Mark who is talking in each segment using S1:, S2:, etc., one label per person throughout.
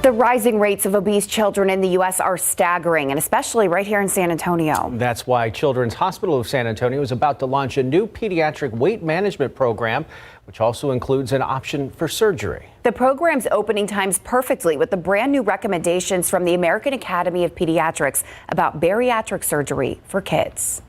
S1: The rising rates of obese children in the U.S. are staggering, and especially right here in San Antonio.
S2: That's why Children's Hospital of San Antonio is about to launch a new pediatric weight management program, which also includes an option for surgery.
S1: The program's opening times perfectly with the brand new recommendations from the American Academy of Pediatrics about bariatric surgery for kids.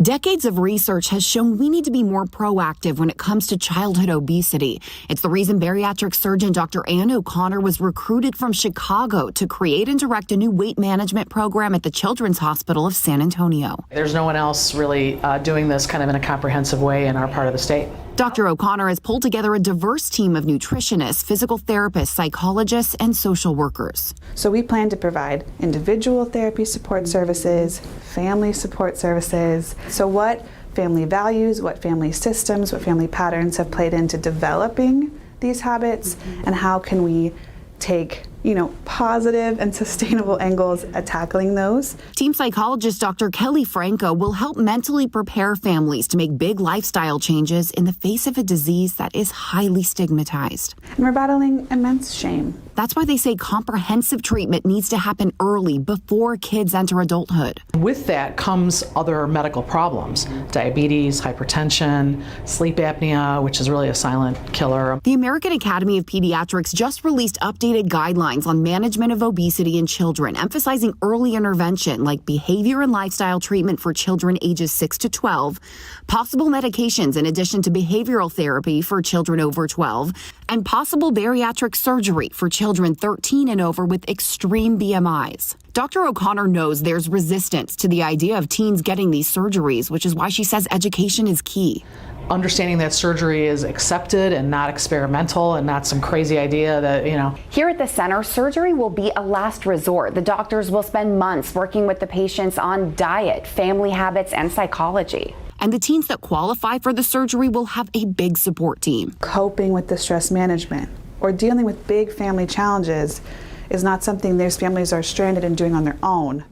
S3: Decades of research has shown we need to be more proactive when it comes to childhood obesity. It's the reason bariatric surgeon Dr. Ann O'Connor was recruited from Chicago to create and direct a new weight management program at the Children's Hospital of San Antonio.
S4: There's no one else really doing this kind of in a comprehensive way in our part of the state.
S3: Dr. O'Connor has pulled together a diverse team of nutritionists, physical therapists, psychologists, and social workers.
S5: So we plan to provide individual therapy support services, family support services. So what family values, what family systems, what family patterns have played into developing these habits, and how can we take positive and sustainable angles at tackling those.
S3: Team psychologist Dr. Kelly Franco will help mentally prepare families to make big lifestyle changes in the face of a disease that is highly stigmatized.
S5: And we're battling immense shame.
S3: That's why they say comprehensive treatment needs to happen early, before kids enter adulthood.
S4: With that comes other medical problems: diabetes, hypertension, sleep apnea, which is really a silent killer.
S3: The American Academy of Pediatrics just released updated guidelines on management of obesity in children, emphasizing early intervention like behavior and lifestyle treatment for children ages 6 to 12, possible medications in addition to behavioral therapy for children over 12, and possible bariatric surgery for children 13 and over with extreme BMIs. Dr. O'Connor knows there's resistance to the idea of teens getting these surgeries, which is why she says education is key.
S4: Understanding that surgery is accepted and not experimental and not some crazy idea that,
S1: Here at the center, surgery will be a last resort. The doctors will spend months working with the patients on diet, family habits, and psychology.
S3: And the teens that qualify for the surgery will have a big support team.
S5: Coping with the stress management or dealing with big family challenges is not something these families are stranded in doing on their own.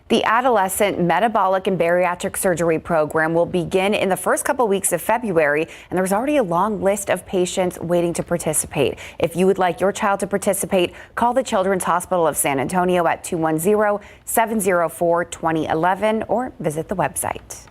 S1: The adolescent metabolic and bariatric surgery program will begin in the first couple weeks of February, and there's already a long list of patients waiting to participate. If you would like your child to participate, call the Children's Hospital of San Antonio at 210-704-2011 or visit the website.